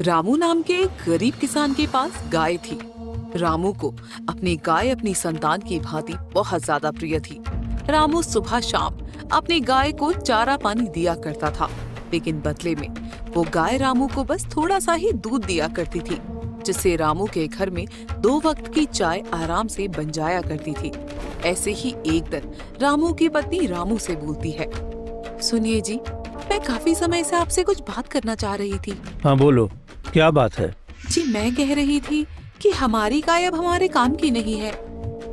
रामू नाम के एक गरीब किसान के पास गाय थी। रामू को अपनी गाय अपनी संतान की भांति बहुत ज्यादा प्रिय थी। रामू सुबह शाम अपनी गाय को चारा पानी दिया करता था, लेकिन बदले में वो गाय रामू को बस थोड़ा सा ही दूध दिया करती थी, जिससे रामू के घर में 2 वक्त की चाय आराम से बन जाया करती थी। ऐसे ही एक दिन रामू की पत्नी रामू से बोलती है, सुनिए जी, मैं काफी समय से आपसे कुछ बात करना चाह रही थी। हाँ बोलो, क्या बात है? जी मैं कह रही थी कि हमारी गाय अब हमारे काम की नहीं है।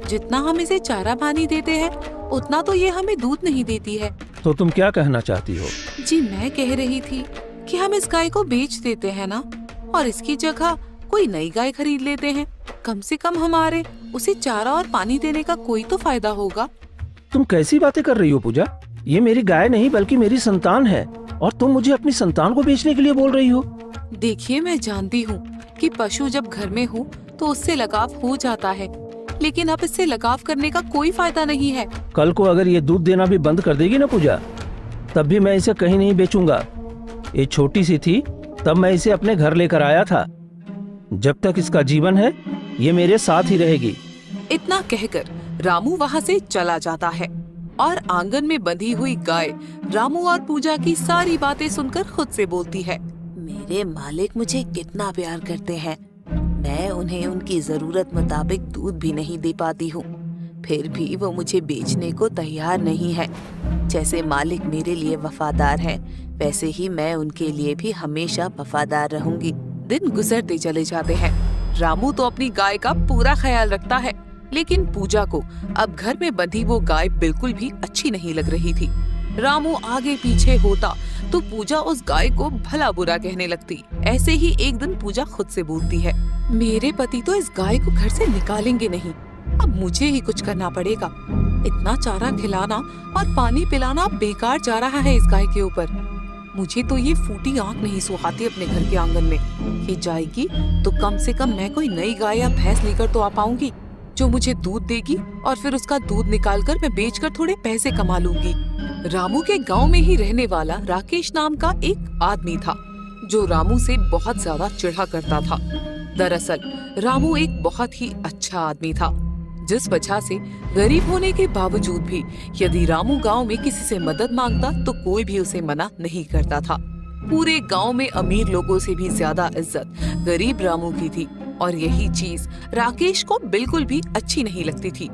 जितना हम इसे चारा पानी देते हैं उतना तो ये हमें दूध नहीं देती है। तो तुम क्या कहना चाहती हो? जी मैं कह रही थी कि हम इस गाय को बेच देते हैं ना, और इसकी जगह कोई नई गाय खरीद लेते हैं। कम से कम हमारे उसे चारा और पानी देने का कोई तो फायदा होगा। तुम कैसी बातें कर रही हो पूजा? ये मेरी गाय नहीं बल्कि मेरी संतान है, और तुम मुझे अपनी संतान को बेचने के लिए बोल रही हो? देखिए, मैं जानती हूँ कि पशु जब घर में हो तो उससे लगाव हो जाता है, लेकिन अब इससे लगाव करने का कोई फायदा नहीं है। कल को अगर ये दूध देना भी बंद कर देगी ना पूजा, तब भी मैं इसे कहीं नहीं बेचूंगा। ये छोटी सी थी तब मैं इसे अपने घर लेकर आया था। जब तक इसका जीवन है ये मेरे साथ ही रहेगी। इतना कहकर रामू वहाँ से चला जाता है और आंगन में बंधी हुई गाय रामू और पूजा की सारी बातें सुनकर खुद से बोलती है, मेरे मालिक मुझे कितना प्यार करते हैं, मैं उन्हें उनकी जरूरत मुताबिक दूध भी नहीं दे पाती हूँ, फिर भी वो मुझे बेचने को तैयार नहीं है। जैसे मालिक मेरे लिए वफादार है, वैसे ही मैं उनके लिए भी हमेशा वफादार रहूंगी। दिन गुजरते चले जाते हैं। रामू तो अपनी गाय का पूरा ख्याल रखता है, लेकिन पूजा को अब घर में बंधी वो गाय बिल्कुल भी अच्छी नहीं लग रही थी। रामू आगे पीछे होता तो पूजा उस गाय को भला बुरा कहने लगती। ऐसे ही एक दिन पूजा खुद से बोलती है, मेरे पति तो इस गाय को घर से निकालेंगे नहीं, अब मुझे ही कुछ करना पड़ेगा। इतना चारा खिलाना और पानी पिलाना बेकार जा रहा है इस गाय के ऊपर। मुझे तो ये फूटी आंख नहीं सुहाती अपने घर के आंगन में। ये जाएगी तो कम से कम मैं कोई नई गाय या भैंस लेकर तो आ पाऊंगी, जो मुझे दूध देगी और फिर उसका दूध निकालकर मैं बेचकर थोड़े पैसे कमा लूंगी। रामू के गांव में ही रहने वाला राकेश नाम का एक आदमी था, जो रामू से बहुत ज्यादा चिढ़ा करता था। दरअसल रामू एक बहुत ही अच्छा आदमी था, जिस वजह से गरीब होने के बावजूद भी यदि रामू गांव में किसी से मदद मांगता तो कोई भी उसे मना नहीं करता था। पूरे गांव में अमीर लोगों से भी ज्यादा इज्जत गरीब रामू की थी, और यही चीज राकेश को बिल्कुल भी अच्छी नहीं लगती थी।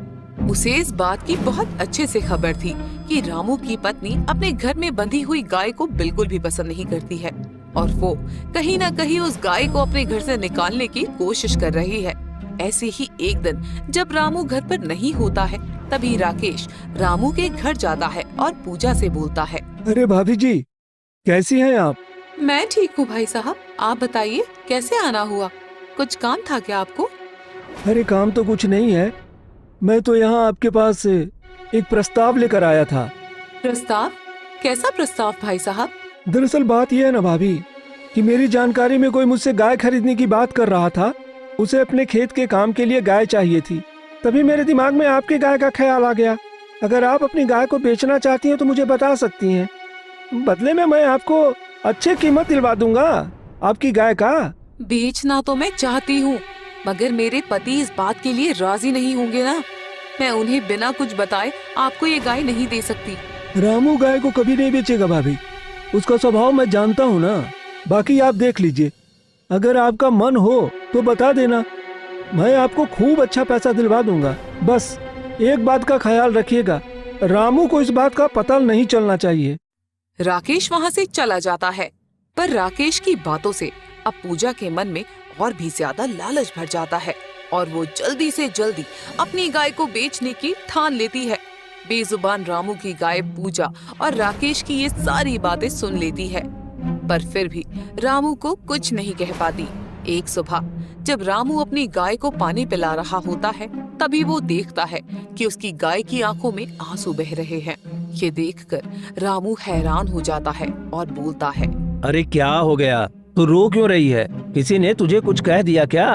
उसे इस बात की बहुत अच्छे से खबर थी कि रामू की पत्नी अपने घर में बंधी हुई गाय को बिल्कुल भी पसंद नहीं करती है, और वो कहीं न कहीं उस गाय को अपने घर से निकालने की कोशिश कर रही है। ऐसे ही एक दिन जब रामू घर पर नहीं होता है, तभी राकेश रामू के घर जाता है और पूजा से बोलता है, अरे भाभी जी, कैसी हैं आप? मैं ठीक हूँ भाई साहब, आप बताइए कैसे आना हुआ? कुछ काम था क्या आपको? अरे काम तो कुछ नहीं है, मैं तो यहाँ आपके पास एक प्रस्ताव लेकर आया था। प्रस्ताव? कैसा प्रस्ताव भाई साहब? दरअसल बात यह है ना भाभी, कि मेरी जानकारी में कोई मुझसे गाय खरीदने की बात कर रहा था। उसे अपने खेत के काम के लिए गाय चाहिए थी। तभी मेरे दिमाग में आपकी गाय का ख्याल आ गया। अगर आप अपनी गाय को बेचना चाहती हैं तो मुझे बता सकती हैं, बदले में मैं आपको अच्छी कीमत दिलवा दूंगा आपकी गाय का। बेचना तो मैं चाहती हूँ, मगर मेरे पति इस बात के लिए राजी नहीं होंगे ना। मैं उन्हें बिना कुछ बताए आपको ये गाय नहीं दे सकती। रामू गाय को कभी नहीं बेचेगा भाभी, उसका स्वभाव मैं जानता हूँ ना। बाकी आप देख लीजिए, अगर आपका मन हो तो बता देना, मैं आपको खूब अच्छा पैसा दिलवा दूंगा। बस एक बात का ख्याल रखिएगा, रामू को इस बात का पता नहीं चलना चाहिए। राकेश वहाँ से चला जाता है, पर राकेश की बातों से अब पूजा के मन में और भी ज्यादा लालच भर जाता है, और वो जल्दी से जल्दी अपनी गाय को बेचने की ठान लेती है। बेजुबान रामू की गाय पूजा और राकेश की ये सारी बातें सुन लेती है, पर फिर भी रामू को कुछ नहीं कह पाती। एक सुबह जब रामू अपनी गाय को पानी पिला रहा होता है, तभी वो देखता है कि उसकी गाय की आंखों में आंसू बह रहे हैं। ये देखकर रामू हैरान हो जाता है और बोलता है, अरे क्या हो गया, तू रो क्यों रही है? किसी ने तुझे कुछ कह दिया क्या?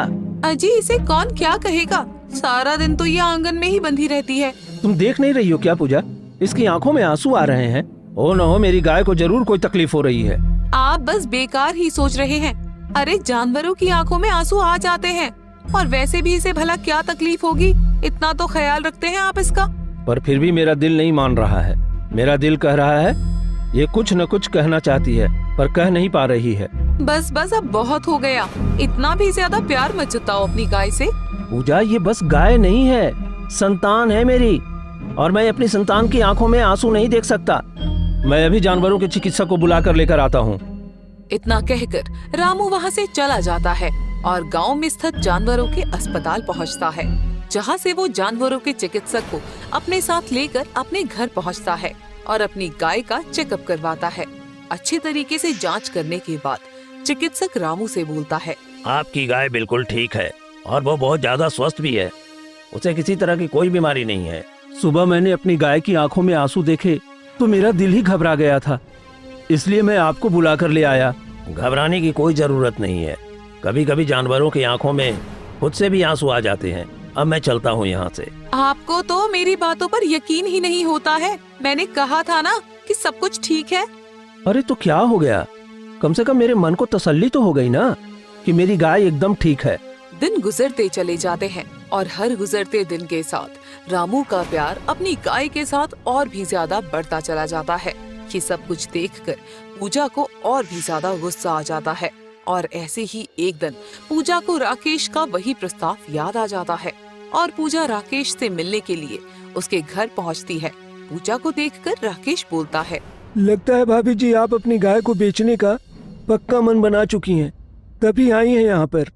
अजी इसे कौन क्या कहेगा, सारा दिन तो ये आंगन में ही बंधी रहती है। तुम देख नहीं रही हो क्या पूजा? इसकी आंखों में आंसू आ रहे हैं। ओ न हो, मेरी गाय को जरूर कोई तकलीफ हो रही है। आप बस बेकार ही सोच रहे हैं। अरे जानवरों की आंखों में आंसू आ जाते हैं, और वैसे भी इसे भला क्या तकलीफ होगी, इतना तो ख्याल रखते हैं आप इसका। पर फिर भी मेरा दिल नहीं मान रहा है। मेरा दिल कह रहा है ये कुछ न कुछ कहना चाहती है, पर कह नहीं पा रही है। बस बस अब बहुत हो गया, इतना भी ज्यादा प्यार मत जताओ अपनी गाय से। पूजा, ये बस गाय नहीं है, संतान है मेरी, और मैं अपनी संतान की आंखों में आंसू नहीं देख सकता। मैं अभी जानवरों के चिकित्सक को बुलाकर लेकर आता हूँ। इतना कहकर रामू वहाँ से चला जाता है और गांव में स्थित जानवरों के अस्पताल पहुँचता है, जहाँ से वो जानवरों के चिकित्सक को अपने साथ लेकर अपने घर पहुँचता है और अपनी गाय का चेकअप करवाता है। अच्छे तरीके से जांच करने के बाद चिकित्सक रामू से बोलता है, आपकी गाय बिल्कुल ठीक है और वो बहुत ज्यादा स्वस्थ भी है। उसे किसी तरह की कोई बीमारी नहीं है। सुबह मैंने अपनी गाय की आंखों में आंसू देखे तो मेरा दिल ही घबरा गया था, इसलिए मैं आपको बुलाकर ले आया। घबराने की कोई जरूरत नहीं है। कभी कभी जानवरों की आंखों में खुद से भी आंसू आ जाते हैं। अब मैं चलता हूँ यहाँ से। आपको तो मेरी बातों पर यकीन ही नहीं होता है। मैंने कहा था ना कि सब कुछ ठीक है। अरे तो क्या हो गया? कम से कम मेरे मन को तसल्ली तो हो गई ना कि मेरी गाय एकदम ठीक है। दिन गुजरते चले जाते हैं और हर गुजरते दिन के साथ रामू का प्यार अपनी गाय के साथ और भी ज्यादा बढ़ता चला जाता है। ये सब कुछ देखकर पूजा को और भी ज्यादा गुस्सा आ जाता है और ऐसे ही एक दिन पूजा को राकेश का वही प्रस्ताव याद आ जाता है और पूजा राकेश से मिलने के लिए उसके घर पहुंचती है। पूजा को देखकर राकेश बोलता है, लगता है भाभी जी आप अपनी गाय को बेचने का पक्का मन बना चुकी हैं, तभी आई हैं यहाँ पर।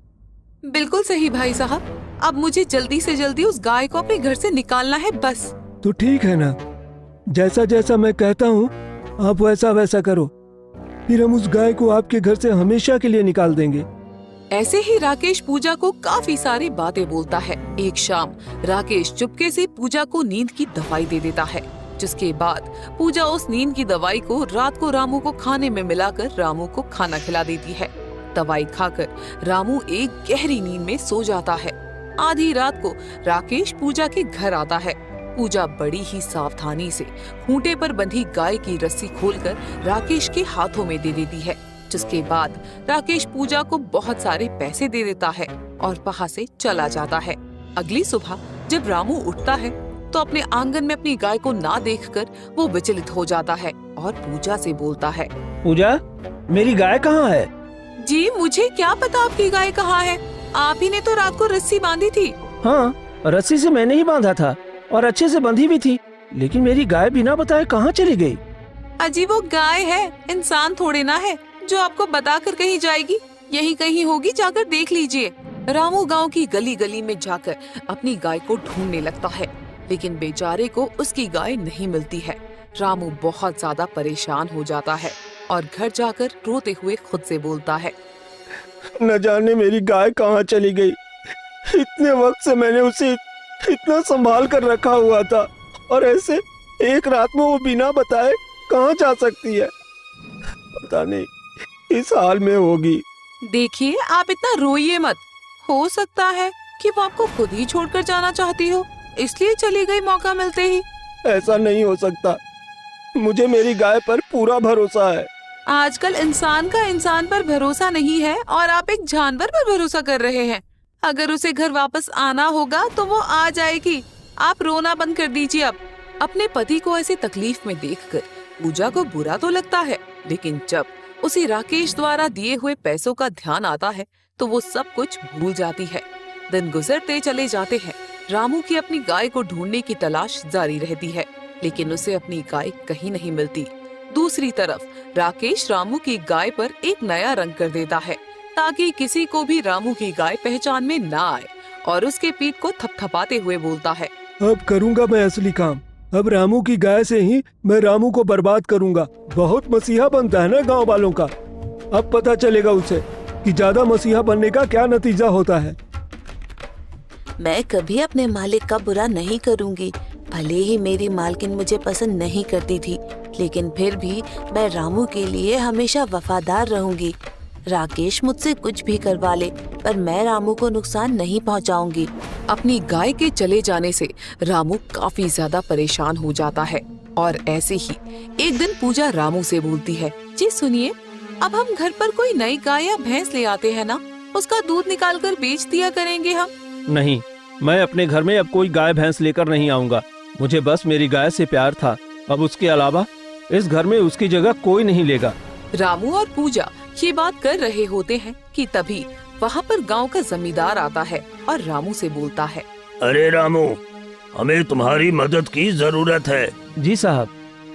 बिल्कुल सही भाई साहब, अब मुझे जल्दी से जल्दी उस गाय को अपने घर से निकालना है बस। तो ठीक है ना, जैसा जैसा मैं कहता हूँ आप वैसा वैसा करो, फिर हम उस गाय को आपके घर से हमेशा के लिए निकाल देंगे। ऐसे ही राकेश पूजा को काफी सारी बातें बोलता है। एक शाम राकेश चुपके से पूजा को नींद की दवाई दे देता है, जिसके बाद पूजा उस नींद की दवाई को रात को रामू को खाने में मिलाकर रामू को खाना खिला देती है। दवाई खाकर रामू एक गहरी नींद में सो जाता है। आधी रात को राकेश पूजा के घर आता है। पूजा बड़ी ही सावधानी से खूंटे पर बंधी गाय की रस्सी खोलकर राकेश के हाथों में दे देती है, जिसके बाद राकेश पूजा को बहुत सारे पैसे दे देता है और वहाँ से चला जाता है। अगली सुबह जब रामू उठता है तो अपने आंगन में अपनी गाय को ना देखकर वो विचलित हो जाता है और पूजा से बोलता है, पूजा, मेरी गाय कहाँ है? जी मुझे क्या पता आपकी गाय कहाँ है, आप ही ने तो रात को रस्सी बांधी थी। हाँ, रस्सी से मैंने ही बांधा था और अच्छे से बंधी भी थी, लेकिन मेरी गाय बिना बताए कहाँ चली गई? अजी वो गाय है, इंसान थोड़े ना है जो आपको बताकर कहीं जाएगी। यही कहीं होगी, जाकर देख लीजिए। रामू गांव की गली गली में जाकर अपनी गाय को ढूंढने लगता है, लेकिन बेचारे को उसकी गाय नहीं मिलती है। रामू बहुत ज्यादा परेशान हो जाता है और घर जाकर रोते हुए खुद से बोलता है, न जाने मेरी गाय कहाँ चली गई। इतने वक्त से मैंने उसे इतना संभाल कर रखा हुआ था और ऐसे एक रात में वो बिना बताए कहाँ जा सकती है? पता नहीं इस हाल में होगी। देखिए आप इतना रोइए मत, हो सकता है कि वो आपको खुद ही छोड़कर जाना चाहती हो, इसलिए चली गई मौका मिलते ही। ऐसा नहीं हो सकता, मुझे मेरी गाय पर पूरा भरोसा है। आजकल इंसान का इंसान पर भरोसा नहीं है और आप एक जानवर पर भरोसा कर रहे हैं। अगर उसे घर वापस आना होगा तो वो आ जाएगी, आप रोना बंद कर दीजिए अब। अपने पति को ऐसे तकलीफ में देखकर पूजा को बुरा तो लगता है, लेकिन जब उसे राकेश द्वारा दिए हुए पैसों का ध्यान आता है तो वो सब कुछ भूल जाती है। दिन गुजरते चले जाते हैं। रामू की अपनी गाय को ढूंढने की तलाश जारी रहती है, लेकिन उसे अपनी गाय कहीं नहीं मिलती। दूसरी तरफ राकेश रामू की गाय पर एक नया रंग कर देता है ताकि किसी को भी रामू की गाय पहचान में ना आए, और उसके पीठ को थपथपाते हुए बोलता है, अब करूंगा मैं असली काम। अब रामू की गाय से ही मैं रामू को बर्बाद करूंगा। बहुत मसीहा बनता है ना गांव वालों का। अब पता चलेगा उसे कि ज्यादा मसीहा बनने का क्या नतीजा होता है। मैं कभी अपने मालिक का बुरा नहीं करूंगी। भले ही मेरी मालकिन मुझे पसंद नहीं करती थी, लेकिन फिर भी मैं रामू के लिए हमेशा वफादार रहूंगी। राकेश मुझसे कुछ भी करवा ले, पर मैं रामू को नुकसान नहीं पहुंचाऊंगी। अपनी गाय के चले जाने से रामू काफी ज्यादा परेशान हो जाता है और ऐसे ही एक दिन पूजा रामू से बोलती है, जी सुनिए, अब हम घर पर कोई नई गाय या भैंस ले आते हैं ना, उसका दूध निकाल कर बेच दिया करेंगे हम। नहीं, मैं अपने घर में अब कोई गाय भैंस लेकर नहीं आऊंगा। मुझे बस मेरी गाय से प्यार था। अब उसके अलावा इस घर में उसकी जगह कोई नहीं लेगा। रामू और पूजा ये बात कर रहे होते हैं कि तभी वहाँ पर गांव का जमींदार आता है और रामू से बोलता है, अरे रामू, हमें तुम्हारी मदद की जरूरत है। जी साहब,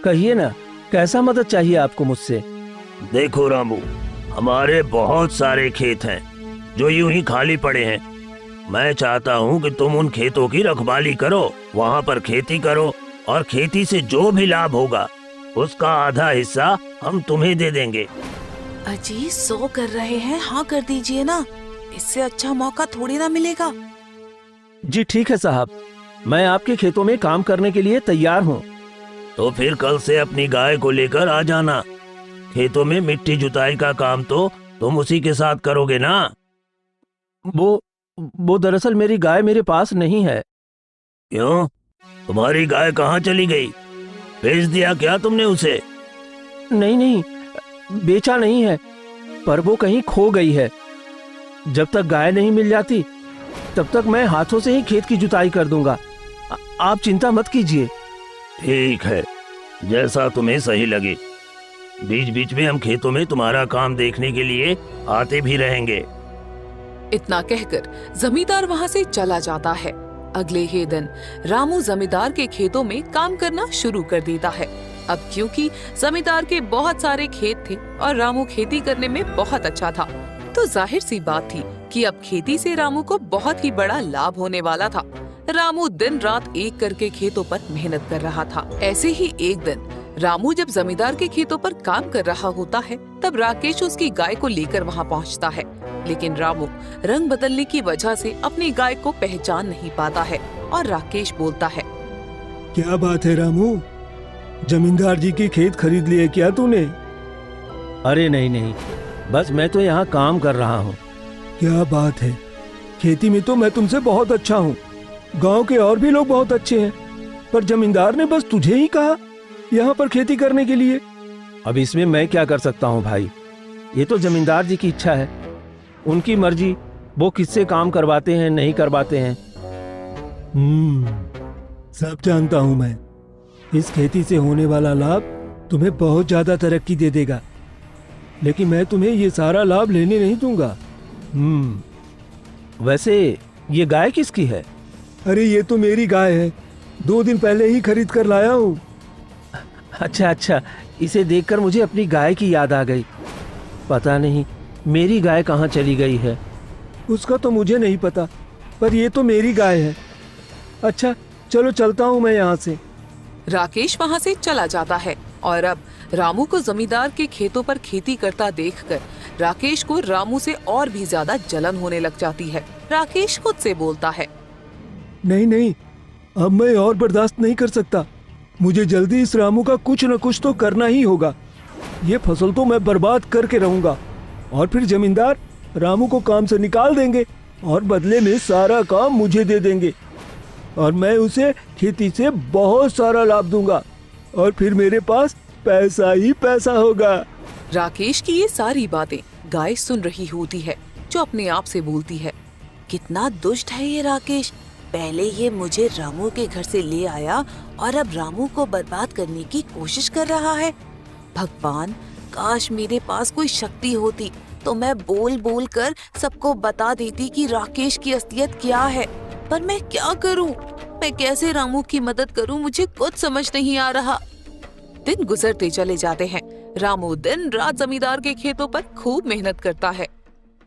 कहिए ना, कैसा मदद चाहिए आपको मुझसे? देखो रामू, हमारे बहुत सारे खेत हैं जो यूं ही खाली पड़े हैं। मैं चाहता हूं कि तुम उन खेतों की रखवाली करो, वहां पर खेती करो और खेती से जो भी लाभ होगा उसका आधा हिस्सा हम तुम्हें दे देंगे। अजी 100 कर रहे हैं, हाँ कर दीजिए ना, इससे अच्छा मौका थोड़ी ना मिलेगा। जी ठीक है साहब, मैं आपके खेतों में काम करने के लिए तैयार हूँ। तो फिर कल से अपनी गाय को लेकर आ जाना। खेतों में मिट्टी जुताई का काम तो तुम उसी के साथ करोगे ना? वो दरअसल मेरी गाय मेरे पास नहीं है। क्यों? तुम्हारी गाय कहाँ चली गई? बेच दिया क्या तुमने उसे? नहीं, बेचा नहीं है, पर वो कहीं खो गई है। जब तक गाय नहीं मिल जाती तब तक मैं हाथों से ही खेत की जुताई कर दूंगा। आप चिंता मत कीजिए। ठीक है, जैसा तुम्हें सही लगे। बीच बीच में हम खेतों में तुम्हारा काम देखने के लिए आते भी रहेंगे। इतना कहकर जमींदार वहाँ से चला जाता है। अगले ही दिन रामू जमींदार के खेतों में काम करना शुरू कर देता है। अब क्योंकि जमींदार के बहुत सारे खेत थे और रामू खेती करने में बहुत अच्छा था, तो जाहिर सी बात थी कि अब खेती से रामू को बहुत ही बड़ा लाभ होने वाला था। रामू दिन रात एक करके खेतों पर मेहनत कर रहा था। ऐसे ही एक दिन रामू जब जमींदार के खेतों पर काम कर रहा होता है, तब राकेश उसकी गाय को लेकर वहाँ पहुँचता है। लेकिन रामू रंग बदलने की वजह से अपनी गाय को पहचान नहीं पाता है और राकेश बोलता है, क्या बात है रामू, जमींदार जी की खेत खरीद लिए क्या तूने? अरे नहीं, बस मैं तो यहाँ काम कर रहा हूँ। क्या बात है, खेती में तो मैं तुमसे बहुत अच्छा हूँ। गांव के और भी लोग बहुत अच्छे हैं, पर जमींदार ने बस तुझे ही कहा यहाँ पर खेती करने के लिए। अब इसमें मैं क्या कर सकता हूँ भाई, ये तो जमींदार जी की इच्छा है, उनकी मर्जी, वो किससे काम करवाते हैं नहीं करवाते हैं। सब जानता हूँ मैं। इस खेती से होने वाला लाभ तुम्हें बहुत ज्यादा तरक्की दे देगा, लेकिन मैं तुम्हें ये सारा लाभ लेने नहीं दूंगा। वैसे ये गाय किसकी है? अरे ये तो मेरी गाय है, 2 दिन पहले ही खरीद कर लाया हूँ। अच्छा, इसे देखकर मुझे अपनी गाय की याद आ गई। पता नहीं मेरी गाय कहाँ चली गई है। उसका तो मुझे नहीं पता, पर ये तो मेरी गाय है। अच्छा चलो चलता हूँ मैं यहाँ से। राकेश वहाँ से चला जाता है और अब रामू को जमींदार के खेतों पर खेती करता देखकर राकेश को रामू से और भी ज्यादा जलन होने लग जाती है। राकेश खुद से बोलता है, नहीं, अब मैं और बर्दाश्त नहीं कर सकता। मुझे जल्दी इस रामू का कुछ न कुछ तो करना ही होगा। ये फसल तो मैं बर्बाद करके रहूंगा और फिर जमींदार रामू को काम से निकाल देंगे और बदले में सारा काम मुझे दे देंगे और मैं उसे खेती से बहुत सारा लाभ दूंगा और फिर मेरे पास पैसा ही पैसा होगा। राकेश की ये सारी बातें गाय सुन रही होती है, जो अपने आप से बोलती है, कितना दुष्ट है ये राकेश। पहले ये मुझे रामू के घर से ले आया और अब रामू को बर्बाद करने की कोशिश कर रहा है। भगवान, काश मेरे पास कोई शक्ति होती तो मैं बोल बोल कर सबको बता देती कि राकेश की असलियत क्या है, पर मैं क्या करूं? मैं कैसे रामू की मदद करूं? मुझे कुछ समझ नहीं आ रहा। दिन गुजरते चले जाते हैं। रामू दिन रात जमींदार के खेतों पर खूब मेहनत करता है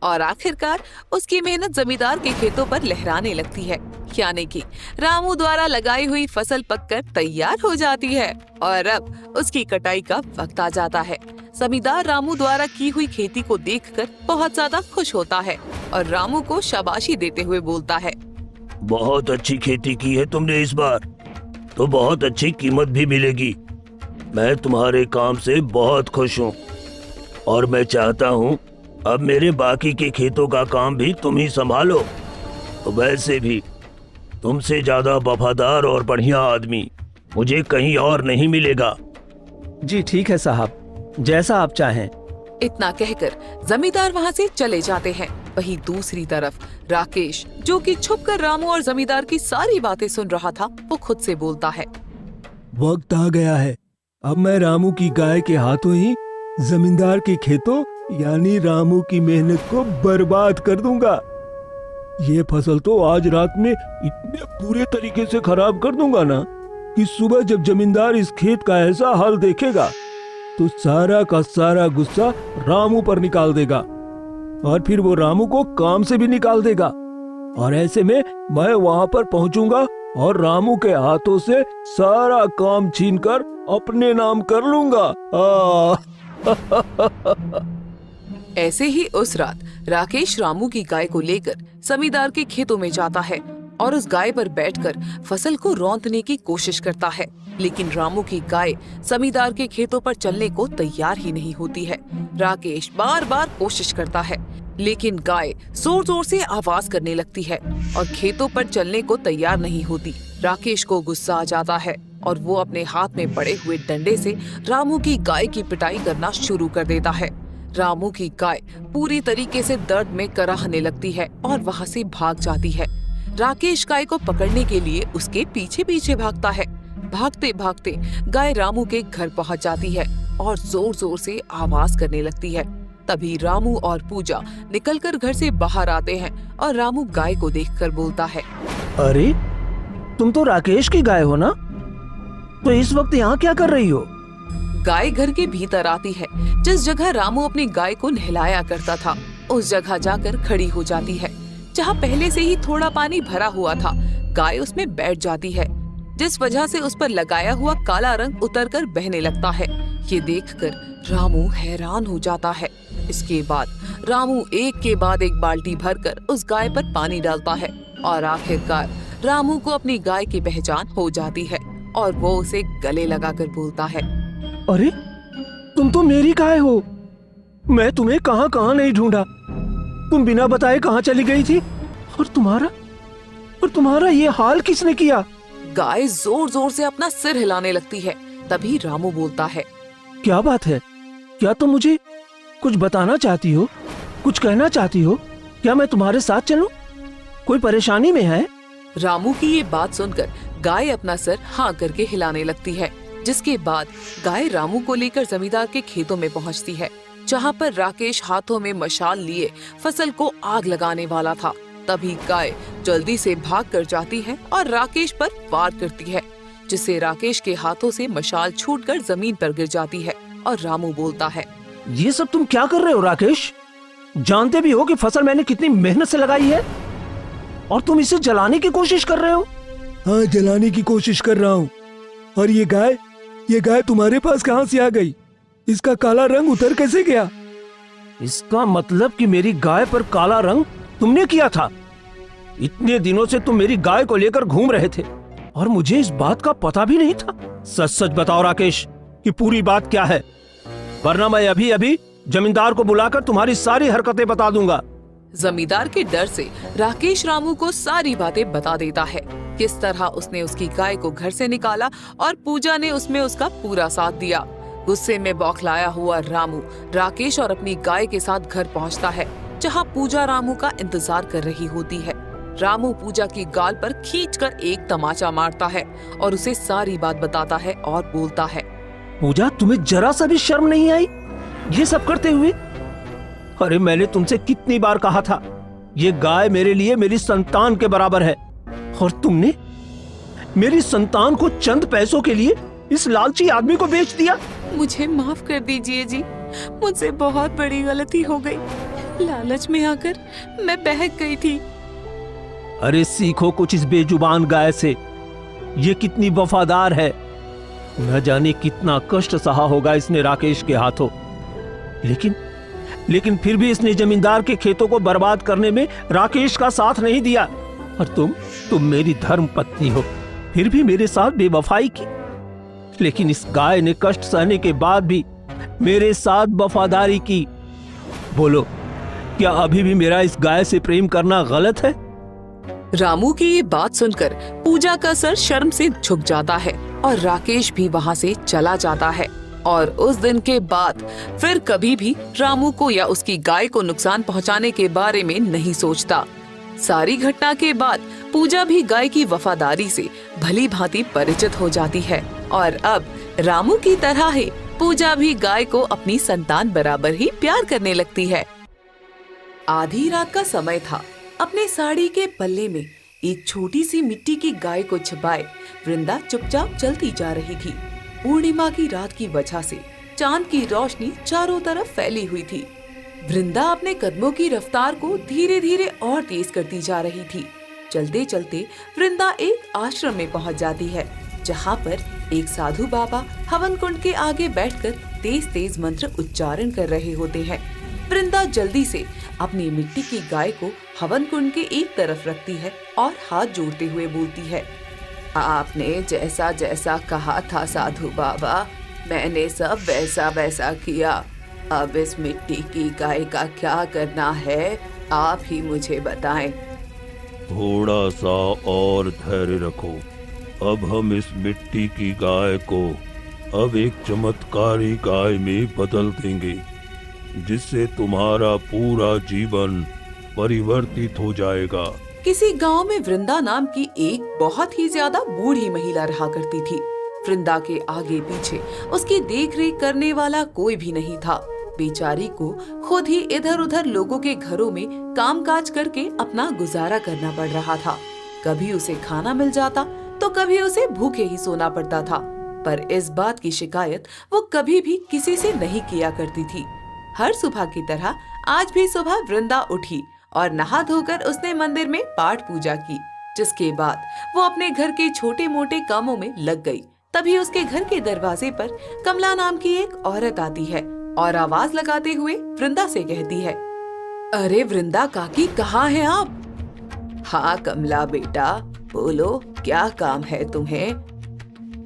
और आखिरकार उसकी मेहनत जमींदार के खेतों पर लहराने लगती है, यानी कि रामू द्वारा लगाई हुई फसल पककर तैयार हो जाती है और अब उसकी कटाई का वक्त आ जाता है। जमींदार रामू द्वारा की हुई खेती को देखकर बहुत ज्यादा खुश होता है और रामू को शाबाशी देते हुए बोलता है, बहुत अच्छी खेती की है तुमने इस बार, तो बहुत अच्छी कीमत भी मिलेगी। मैं तुम्हारे काम से बहुत खुश हूँ और मैं चाहता हूँ अब मेरे बाकी के खेतों का काम भी तुम ही संभालो। तो वैसे भी तुमसे ज्यादा वफादार और बढ़िया आदमी मुझे कहीं और नहीं मिलेगा। जी ठीक है साहब, जैसा आप चाहें। इतना कहकर जमींदार वहाँ से चले जाते हैं। वहीं दूसरी तरफ राकेश, जो कि छुपकर रामू और जमींदार की सारी बातें सुन रहा था, वो खुद से बोलता है। वक्त आ गया है, अब मैं रामू की गाय के हाथों ही जमींदार के खेतों यानी रामू की मेहनत को बर्बाद कर दूंगा। ये फसल तो आज रात में इतने बुरे तरीके से खराब कर दूंगा ना कि सुबह जब जमींदार इस खेत का ऐसा हाल देखेगा तो सारा का सारा गुस्सा रामू पर निकाल देगा और फिर वो रामू को काम से भी निकाल देगा। और ऐसे में मैं वहां पर पहुंचूंगा और रामू के हाथों से सारा काम छीनकर अपने नाम कर लूंगा। ऐसे ही उस रात राकेश रामू की गाय को लेकर जमींदार के खेतों में जाता है और उस गाय पर बैठकर फसल को रौंदने की कोशिश करता है, लेकिन रामू की गाय जमींदार के खेतों पर चलने को तैयार ही नहीं होती है। राकेश बार बार कोशिश करता है, लेकिन गाय जोर जोर से आवाज करने लगती है और खेतों पर चलने को तैयार नहीं होती। राकेश को गुस्सा आ जाता है और वो अपने हाथ में पड़े हुए डंडे से रामू की गाय की पिटाई करना शुरू कर देता है। रामू की गाय पूरी तरीके से दर्द में कराहने लगती है और वहाँ से भाग जाती है। राकेश गाय को पकड़ने के लिए उसके पीछे पीछे भागता है। भागते भागते गाय रामू के घर पहुँच जाती है और जोर जोर से आवाज करने लगती है। तभी रामू और पूजा निकलकर घर से बाहर आते हैं और रामू गाय को देखकर बोलता है, अरे तुम तो राकेश की गाय हो ना, तो इस वक्त यहाँ क्या कर रही हो? गाय घर के भीतर आती है। जिस जगह रामू अपनी गाय को नहलाया करता था उस जगह जाकर खड़ी हो जाती है, जहाँ पहले से ही थोड़ा पानी भरा हुआ था। गाय उसमें बैठ जाती है, जिस वजह से उस पर लगाया हुआ काला रंग उतरकर बहने लगता है। ये देखकर रामू हैरान हो जाता है। इसके बाद रामू एक के बाद एक बाल्टी भरकर उस गाय पर पानी डालता है और आखिरकार रामू को अपनी गाय की पहचान हो जाती है और वो उसे गले लगाकर बोलता है, अरे तुम तो मेरी गाय हो, मैं तुम्हें कहां कहां नहीं ढूंढा, तुम बिना बताए कहां चली गई थी और तुम्हारा ये हाल किसने किया? गाय जोर जोर से अपना सिर हिलाने लगती है। तभी रामू बोलता है, क्या बात है? क्या तुम मुझे कुछ बताना चाहती हो, कुछ कहना चाहती हो? क्या मैं तुम्हारे साथ चलूं? कोई परेशानी में है? रामू की ये बात सुनकर गाय अपना सर हाँ करके हिलाने लगती है, जिसके बाद गाय रामू को लेकर जमींदार के खेतों में पहुंचती है, जहां पर राकेश हाथों में मशाल लिए फसल को आग लगाने वाला था। तभी गाय जल्दी से भाग कर जाती है और राकेश पर वार करती है, जिससे राकेश के हाथों से मशाल छूटकर जमीन पर गिर जाती है और रामू बोलता है, ये सब तुम क्या कर रहे हो राकेश? जानते भी हो कि फसल मैंने कितनी मेहनत से लगाई है और तुम इसे जलाने की कोशिश कर रहे हो? हाँ, जलाने की कोशिश कर रहा हूँ। और ये गाय तुम्हारे पास कहाँ से आ गई? इसका काला रंग उतर कैसे गया? इसका मतलब कि मेरी गाय पर काला रंग तुमने किया था। इतने दिनों से तुम मेरी गाय को लेकर घूम रहे थे और मुझे इस बात का पता भी नहीं था। सच सच बताओ राकेश कि पूरी बात क्या है, वरना मैं अभी अभी जमींदार को बुलाकर तुम्हारी सारी हरकतें बता दूंगा। जमींदार के डर से राकेश रामू को सारी बातें बता देता है, किस तरह उसने उसकी गाय को घर से निकाला और पूजा ने उसमें उसका पूरा साथ दिया। गुस्से में बौखलाया हुआ रामू राकेश और अपनी गाय के साथ घर पहुंचता है, जहां पूजा रामू का इंतजार कर रही होती है। रामू पूजा की गाल पर खींचकर एक तमाचा मारता है और उसे सारी बात बताता है और बोलता है, पूजा, तुम्हें जरा सा भी शर्म नहीं आई ये सब करते हुए? अरे मैंने तुमसे कितनी बार कहा था, ये गाय मेरे लिए मेरी संतान के बराबर है और तुमने मेरी संतान को चंद पैसों के लिए इस लालची आदमी को बेच दिया। मुझे माफ कर दीजिए जी, मुझसे बहुत बड़ी गलती हो गई। लालच में आकर मैं बहक गई थी। अरे सीखो कुछ इस बेजुबान गाय से, ये कितनी वफादार है। न जाने कितना कष्ट सहा होगा इसने राकेश के हाथों, लेकिन फिर भी इसने जमींदार के खेतों को बर्बाद करने में राकेश का साथ नहीं दिया। और तुम मेरी धर्म पत्नी हो, फिर भी मेरे साथ बेवफाई की। लेकिन इस गाय ने कष्ट सहने के बाद भी मेरे साथ वफादारी की। बोलो, क्या अभी भी मेरा इस गाय से प्रेम करना गलत है? रामू की ये बात सुनकर पूजा का सर शर्म से झुक जाता है और राकेश भी वहाँ से चला जाता है। और उस दिन के बाद फिर कभी भी रामू को या उसकी गाय को नुकसान पहुंचाने के बारे में नहीं सोचता। सारी घटना के बाद पूजा भी गाय की वफादारी से भली भांति परिचित हो जाती है और अब रामू की तरह ही पूजा भी गाय को अपनी संतान बराबर ही प्यार करने लगती है। आधी रात का समय था। अपने साड़ी के पल्ले में एक छोटी सी मिट्टी की गाय को छिपाए वृंदा चुपचाप चलती जा रही थी। पूर्णिमा की रात की वजह से चांद की रोशनी चारों तरफ फैली हुई थी। वृंदा अपने कदमों की रफ्तार को धीरे धीरे और तेज करती जा रही थी। चलते चलते वृंदा एक आश्रम में पहुंच जाती है, जहां पर एक साधु बाबा हवन कुंड के आगे बैठकर तेज तेज मंत्र उच्चारण कर रहे होते हैं। वृंदा जल्दी से अपनी मिट्टी की गाय को हवन कुंड के एक तरफ रखती है और हाथ जोड़ते हुए बोलती है, आपने जैसा जैसा कहा था साधु बाबा, मैंने सब वैसा वैसा किया। अब इस मिट्टी की गाय का क्या करना है, आप ही मुझे बताएं। थोड़ा सा और धैर्य रखो। अब हम इस मिट्टी की गाय को अब एक चमत्कारी गाय में बदल देंगे, जिससे तुम्हारा पूरा जीवन परिवर्तित हो जाएगा। किसी गांव में वृंदा नाम की एक बहुत ही ज्यादा बूढ़ी महिला रहा करती थी। वृंदा के आगे पीछे उसकी देखरेख करने वाला कोई भी नहीं था। बेचारी को खुद ही इधर उधर लोगों के घरों में कामकाज करके अपना गुजारा करना पड़ रहा था। कभी उसे खाना मिल जाता तो कभी उसे भूखे ही सोना पड़ता था, पर इस बात की शिकायत वो कभी भी किसी से नहीं किया करती थी। हर सुबह की तरह आज भी सुबह वृंदा उठी और नहा धोकर उसने मंदिर में पाठ पूजा की, जिसके बाद वो अपने घर के छोटे मोटे कामों में लग गई। तभी उसके घर के दरवाजे पर कमला नाम की एक औरत आती है और आवाज लगाते हुए वृंदा से कहती है, अरे वृंदा काकी, कहाँ हैं आप? हाँ कमला बेटा, बोलो क्या काम है तुम्हें?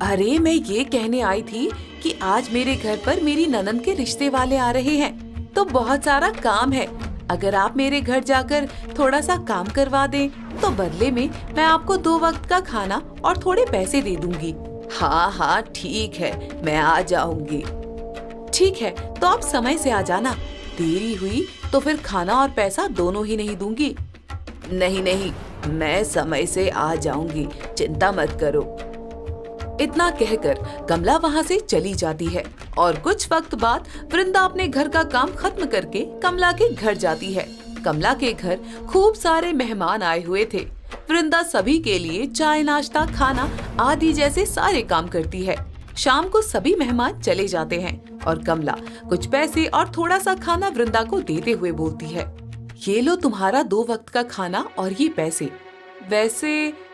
अरे मैं ये कहने आई थी कि आज मेरे घर पर मेरी ननद के रिश्ते वाले आ रहे हैं, तो बहुत सारा काम है। अगर आप मेरे घर जाकर थोड़ा सा काम करवा दें तो बदले में मैं आपको 2 वक्त का खाना और थोड़े पैसे दे दूंगी। हाँ हाँ ठीक है, मैं आ जाऊंगी। ठीक है, तो आप समय से आ जाना। देरी हुई तो फिर खाना और पैसा दोनों ही नहीं दूंगी। नहीं नहीं, मैं समय से आ जाऊंगी, चिंता मत करो। इतना कहकर कमला वहाँ से चली जाती है और कुछ वक्त बाद वृंदा अपने घर का काम खत्म करके कमला के घर जाती है। कमला के घर खूब सारे मेहमान आए हुए थे। वृंदा सभी के लिए चाय, नाश्ता, खाना आदि जैसे सारे काम करती है। शाम को सभी मेहमान चले जाते हैं और कमला कुछ पैसे और थोड़ा सा खाना वृंदा को देते हुए बोलती है, ये लो तुम्हारा 2 वक्त का खाना और ये पैसे। वैसे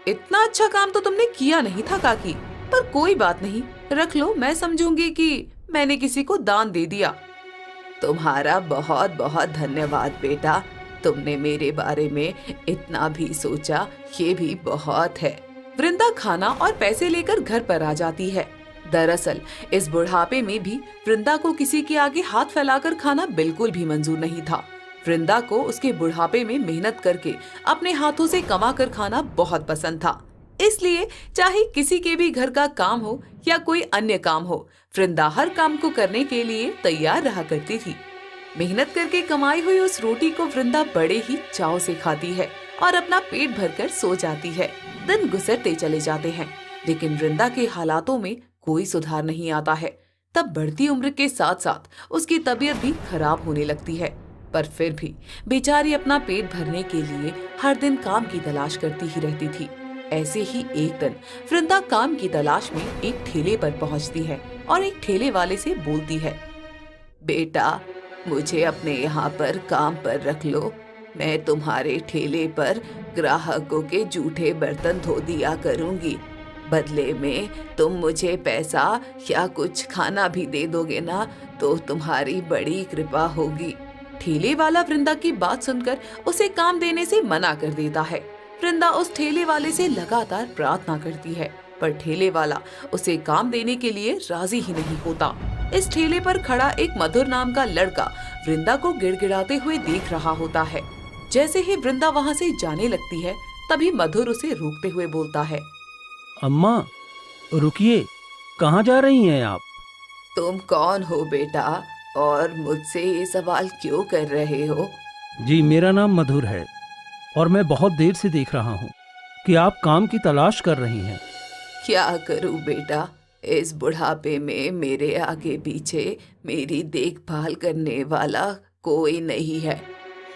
इतना अच्छा काम तो तुमने किया नहीं था काकी, पर कोई बात नहीं, रख लो, मैं समझूंगी कि मैंने किसी को दान दे दिया। तुम्हारा बहुत बहुत धन्यवाद बेटा, तुमने मेरे बारे में इतना भी सोचा, ये भी बहुत है। वृंदा खाना और पैसे लेकर घर पर आ जाती है। दरअसल इस बुढ़ापे में भी वृंदा को किसी के आगे हाथ फैलाकर खाना बिल्कुल भी मंजूर नहीं था। वृंदा को उसके बुढ़ापे में मेहनत करके अपने हाथों से कमा कर खाना बहुत पसंद था। इसलिए चाहे किसी के भी घर का काम हो या कोई अन्य काम हो, वृंदा हर काम को करने के लिए तैयार रहा करती थी। मेहनत करके कमाई हुई उस रोटी को वृंदा बड़े ही चाव से खाती है और अपना पेट भरकर सो जाती है। दिन गुजरते चले जाते हैं, लेकिन वृंदा के हालातों में कोई सुधार नहीं आता है। तब बढ़ती उम्र के साथ साथ उसकी तबीयत भी खराब होने लगती है, पर फिर भी बेचारी अपना पेट भरने के लिए हर दिन काम की तलाश करती ही रहती थी। ऐसे ही एक दिन वृंदा काम की तलाश में एक ठेले पर पहुंचती है और एक ठेले वाले से बोलती है, बेटा मुझे अपने यहाँ पर काम पर रख लो, मैं तुम्हारे ठेले पर ग्राहकों के जूठे बर्तन धो दिया करूँगी। बदले में तुम मुझे पैसा या कुछ खाना भी दे दोगे ना, तो तुम्हारी बड़ी कृपा होगी। ठेले वाला वृंदा की बात सुनकर उसे काम देने से मना कर देता है। वृंदा उस ठेले वाले से लगातार प्रार्थना करती है, पर ठेले वाला उसे काम देने के लिए राजी ही नहीं होता। इस ठेले पर खड़ा एक मधुर नाम का लड़का वृंदा को गिड़गिड़ाते हुए देख रहा होता है। जैसे ही वृंदा वहाँ से जाने लगती है, तभी मधुर उसे रोकते हुए बोलता है, अम्मा रुकिए, कहाँ जा रही हैं आप? तुम कौन हो बेटा, और मुझसे ये सवाल क्यों कर रहे हो? जी, मेरा नाम मधुर है और मैं बहुत देर से देख रहा हूँ कि आप काम की तलाश कर रही हैं। क्या करूं बेटा, इस बुढ़ापे में मेरे आगे पीछे मेरी देखभाल करने वाला कोई नहीं है।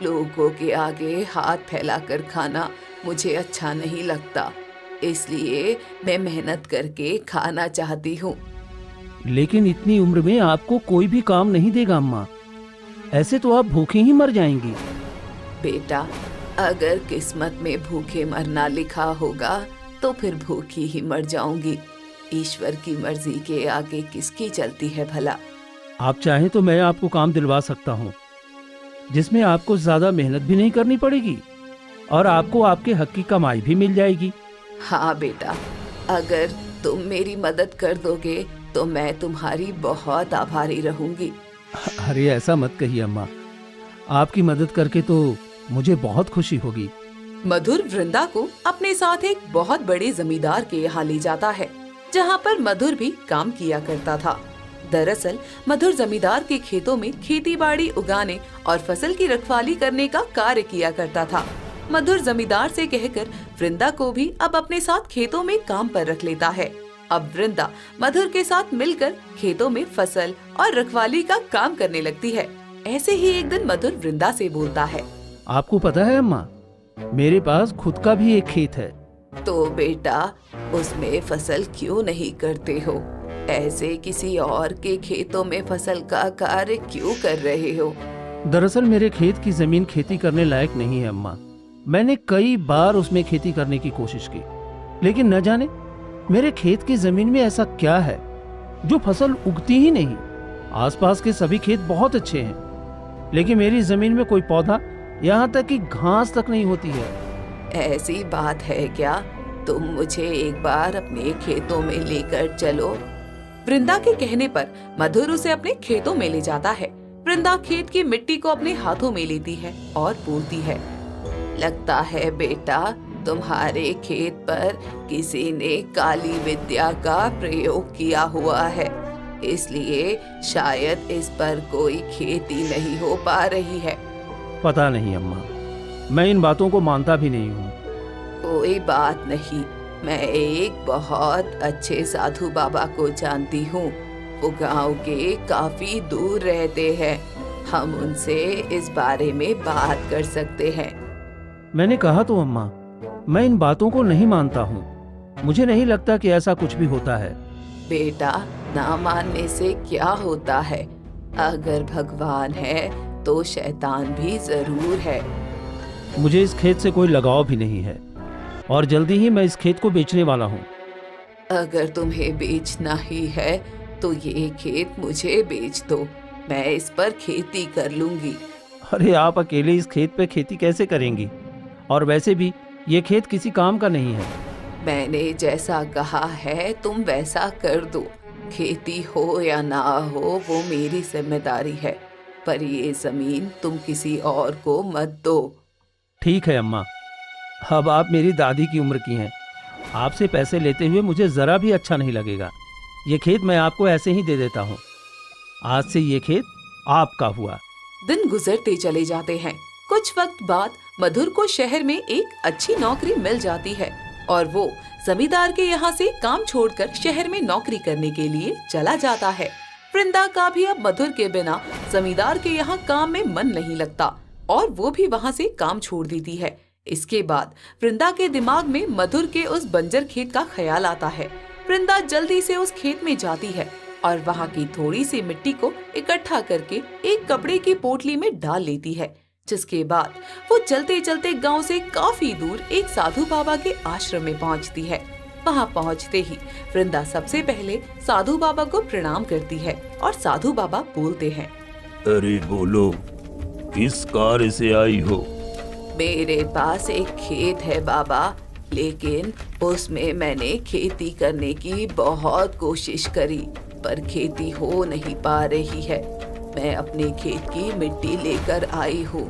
लोगों के आगे हाथ फैलाकर खाना मुझे अच्छा नहीं लगता, इसलिए मैं मेहनत करके खाना चाहती हूँ। लेकिन इतनी उम्र में आपको कोई भी काम नहीं देगा अम्मा, ऐसे तो आप भूखे ही मर जाएंगी। बेटा, अगर किस्मत में भूखे मरना लिखा होगा तो फिर भूखी ही मर जाऊंगी। ईश्वर की मर्जी के आगे किसकी चलती है भला। आप चाहें तो मैं आपको काम दिलवा सकता हूँ जिसमें आपको ज्यादा मेहनत भी नहीं करनी पड़ेगी और आपको आपके हक की कमाई भी मिल जाएगी। हाँ बेटा, अगर तुम मेरी मदद कर दोगे तो मैं तुम्हारी बहुत आभारी रहूंगी। अरे ऐसा मत कहिए अम्मा, आपकी मदद करके तो मुझे बहुत खुशी होगी। मधुर वृंदा को अपने साथ एक बहुत बड़े जमींदार के यहाँ ले जाता है, जहाँ पर मधुर भी काम किया करता था। दरअसल मधुर जमींदार के खेतों में खेती बाड़ी उगाने और फसल की रखवाली करने का कार्य किया करता था। मधुर जमींदार से कहकर वृंदा को भी अब अपने साथ खेतों में काम पर रख लेता है। अब वृंदा मधुर के साथ मिलकर खेतों में फसल और रखवाली का काम करने लगती है। ऐसे ही एक दिन मधुर वृंदा से बोलता है, आपको पता है अम्मा, मेरे पास खुद का भी एक खेत है। तो बेटा, उसमें फसल क्यों नहीं करते हो? ऐसे किसी और के खेतों में फसल का कार्य क्यों कर रहे हो? दरअसल मेरे खेत की जमीन खेती करने लायक नहीं है अम्मा। मैंने कई बार उसमें खेती करने की कोशिश की, लेकिन न जाने मेरे खेत की जमीन में ऐसा क्या है जो फसल उगती ही नहीं। आसपास के सभी खेत बहुत अच्छे हैं, लेकिन मेरी जमीन में कोई पौधा, यहाँ तक कि घास तक नहीं होती है। ऐसी बात है क्या? तुम मुझे एक बार अपने खेतों में लेकर चलो। वृंदा के कहने पर मधुर उसे अपने खेतों में ले जाता है। वृंदा खेत की मिट्टी को अपने हाथों में लेती है और बोलती है, लगता है बेटा, तुम्हारे खेत पर किसी ने काली विद्या का प्रयोग किया हुआ है, इसलिए शायद इस पर कोई खेती नहीं हो पा रही है। पता नहीं अम्मा, मैं इन बातों को मानता भी नहीं हूँ। कोई बात नहीं, मैं एक बहुत अच्छे साधु बाबा को जानती हूँ। वो गांव के काफी दूर रहते हैं, हम उनसे इस बारे में बात कर सकते हैं। मैंने कहा तो अम्मा, मैं इन बातों को नहीं मानता हूँ। मुझे नहीं लगता कि ऐसा कुछ भी होता है। बेटा, ना मानने से क्या होता है? अगर भगवान है तो शैतान भी जरूर है। मुझे इस खेत से कोई लगाव भी नहीं है और जल्दी ही मैं इस खेत को बेचने वाला हूँ। अगर तुम्हें बेचना ही है तो ये खेत मुझे बेच दो, मैं इस पर खेती कर लूंगी। अरे आप अकेले इस खेत पे खेती कैसे करेंगी? और वैसे भी ये खेत किसी काम का नहीं है। मैंने जैसा कहा है तुम वैसा कर दो। खेती हो या ना हो वो मेरी जिम्मेदारी है, पर ये जमीन तुम किसी और को मत दो। ठीक है अम्मा, अब आप मेरी दादी की उम्र की हैं। आपसे पैसे लेते हुए मुझे जरा भी अच्छा नहीं लगेगा। ये खेत मैं आपको ऐसे ही दे देता हूँ। आज से ये खेत आपका हुआ। दिन गुजरते चले जाते हैं। कुछ वक्त बाद मधुर को शहर में एक अच्छी नौकरी मिल जाती है और वो जमींदार के यहाँ से काम छोड़कर शहर में नौकरी करने के लिए चला जाता है। वृंदा का भी अब मधुर के बिना जमींदार के यहाँ काम में मन नहीं लगता और वो भी वहाँ से काम छोड़ देती है। इसके बाद वृंदा के दिमाग में मधुर के उस बंजर खेत का ख्याल आता है। वृंदा जल्दी से उस खेत में जाती है और वहाँ की थोड़ी सी मिट्टी को इकट्ठा करके एक कपड़े की पोटली में डाल लेती है, जिसके बाद वो चलते चलते गांव से काफी दूर एक साधु बाबा के आश्रम में पहुंचती है। वहां पहुंचते ही वृंदा सबसे पहले साधु बाबा को प्रणाम करती है और साधु बाबा बोलते हैं, अरे बोलो, किस कार्य से आई हो? मेरे पास एक खेत है बाबा, लेकिन उसमें मैंने खेती करने की बहुत कोशिश करी पर खेती हो नहीं पा रही है। मैं अपने खेत की मिट्टी लेकर आई हूँ,